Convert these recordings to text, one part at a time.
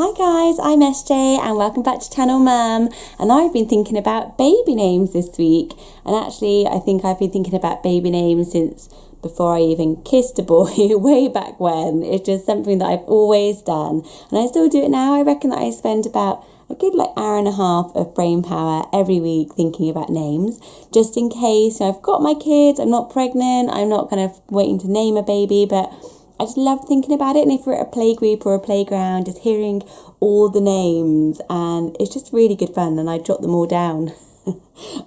Hi guys, I'm SJ and welcome back to Channel Mum, and I've been thinking about baby names this week, and actually I think I've been thinking about baby names since before I even kissed a boy way back when. It's just something that I've always done and I still do it now. I reckon that I spend about a good hour and a half of brain power every week thinking about names, just in case. I've got my kids, I'm not pregnant, I'm not kind of waiting to name a baby, but I just love thinking about it. And if we're at a playgroup or a playground, just hearing all the names, and it's just really good fun. And I jot them all down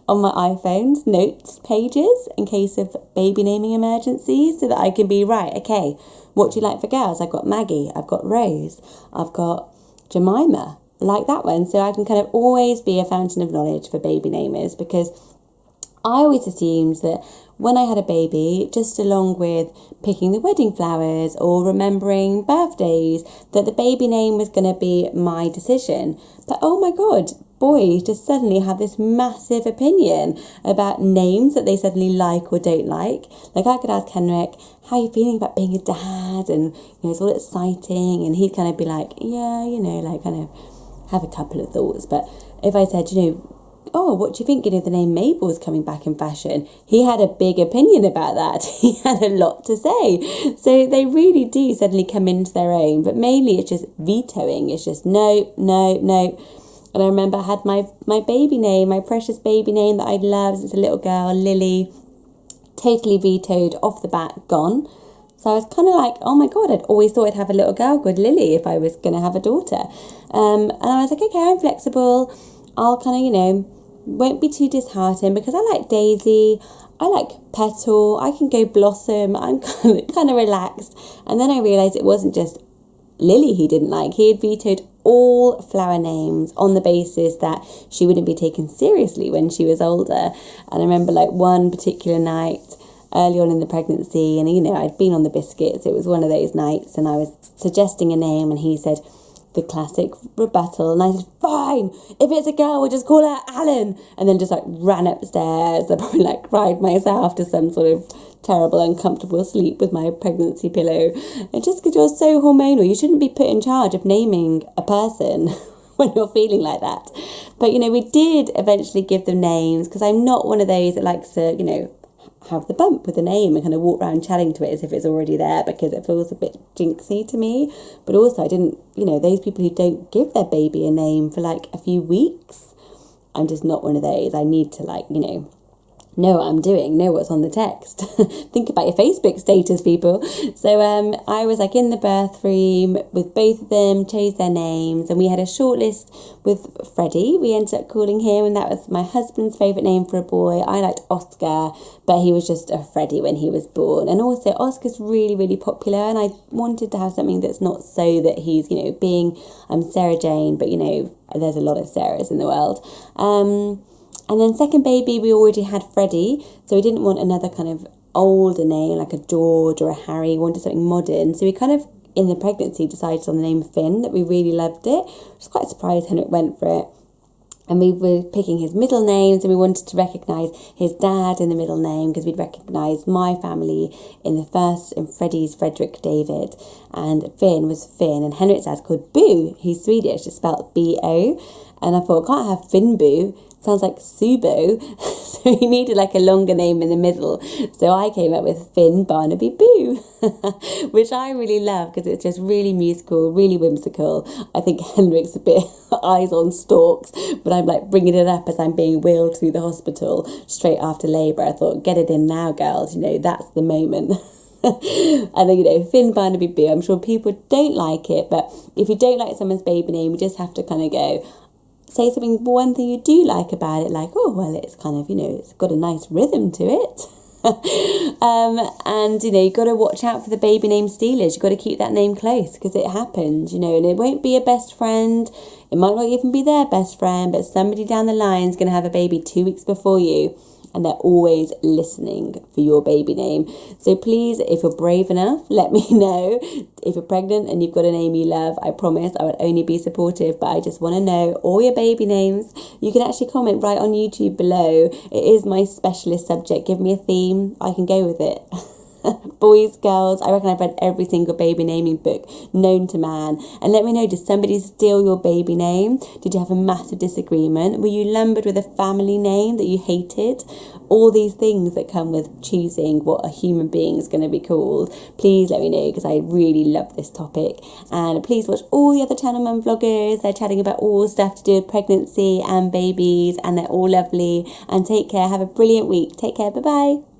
on my iPhone's notes pages in case of baby naming emergencies, so that I can be right. Okay, what do you like for girls? I've got Maggie, I've got Rose, I've got Jemima, like that one. So I can kind of always be a fountain of knowledge for baby namers, because I always assumed that when I had a baby, just along with picking the wedding flowers or remembering birthdays, that the baby name was going to be my decision. But oh my God, boys just suddenly have this massive opinion about names that they suddenly like or don't like. Like I could ask Henrik, how are you feeling about being a dad? And it's all exciting. And he'd kind of be like, yeah, kind of have a couple of thoughts. But if I said, oh, what do you think? The name Mabel is coming back in fashion. He had a big opinion about that. He had a lot to say. So they really do suddenly come into their own. But mainly it's just vetoing. It's just no, no, no. And I remember I had my baby name, my precious baby name that I'd loved as a little girl, Lily, totally vetoed off the bat, gone. So I was kind of like, oh my God, I'd always thought I'd have a little girl called Lily if I was going to have a daughter. And I was like, okay, I'm flexible. I'll kind of, won't be too disheartened, because I like Daisy, I like Petal, I can go Blossom, I'm kind of relaxed. And then I realised it wasn't just Lily he didn't like. He had vetoed all flower names on the basis that she wouldn't be taken seriously when she was older. And I remember one particular night early on in the pregnancy, and I'd been on the biscuits, it was one of those nights, and I was suggesting a name and he said the classic rebuttal, and I said, fine, if it's a girl, we'll just call her Alan, and then just ran upstairs. I probably cried myself to some sort of terrible uncomfortable sleep with my pregnancy pillow. And just because you're so hormonal, you shouldn't be put in charge of naming a person when you're feeling like that. But we did eventually give them names, because I'm not one of those that likes to have the bump with the name and kind of walk around chatting to it as if it's already there, because it feels a bit jinxy to me. But also I didn't, those people who don't give their baby a name for a few weeks, I'm just not one of those. I need to know what I'm doing, know what's on the text. Think about your Facebook status, people. So I was in the birth room with both of them, chose their names, and we had a short list with Freddie. We ended up calling him, and that was my husband's favourite name for a boy. I liked Oscar, but he was just a Freddie when he was born. And also Oscar's really, really popular, and I wanted to have something that's not so that he's, I'm Sarah Jane, but there's a lot of Sarahs in the world. And then second baby, we already had Freddie, so we didn't want another kind of older name like a George or a Harry. We wanted something modern. So we kind of, in the pregnancy, decided on the name Finn, that we really loved it. I was quite surprised Henrik went for it. And we were picking his middle names, and we wanted to recognise his dad in the middle name, because we'd recognise my family in the first, in Freddie's Frederick David. And Finn was Finn, and Henrik's dad's called Boo. He's Swedish, it's spelled B-O. And I thought, I can't have Finn Boo. Sounds like Subo. So he needed a longer name in the middle. So I came up with Finn Barnaby Boo, which I really love, because it's just really musical, really whimsical. I think Henrik's a bit eyes on stalks, but I'm bringing it up as I'm being wheeled through the hospital straight after labour. I thought, get it in now, girls, that's the moment. And Finn Barnaby Boo, I'm sure people don't like it, but if you don't like someone's baby name, you just have to kind of go, say one thing you do like about it, oh, well, it's kind of, it's got a nice rhythm to it. And, you've got to watch out for the baby name stealers. You've got to keep that name close, because it happens, and it won't be a best friend. It might not even be their best friend, but somebody down the line is going to have a baby 2 weeks before you. And they're always listening for your baby name. So please, if you're brave enough, let me know. If you're pregnant and you've got a name you love, I promise I would only be supportive, but I just want to know all your baby names. You can actually comment right on YouTube below. It is my specialist subject. Give me a theme, I can go with it. Boys, girls, I reckon I've read every single baby naming book known to man. And let me know, did somebody steal your baby name? Did you have a massive disagreement? Were you lumbered with a family name that you hated? All these things that come with choosing what a human being is going to be called. Please let me know, because I really love this topic. And please watch all the other Channel Mum vloggers. They're chatting about all stuff to do with pregnancy and babies, and they're all lovely. And take care. Have a brilliant week. Take care. Bye bye.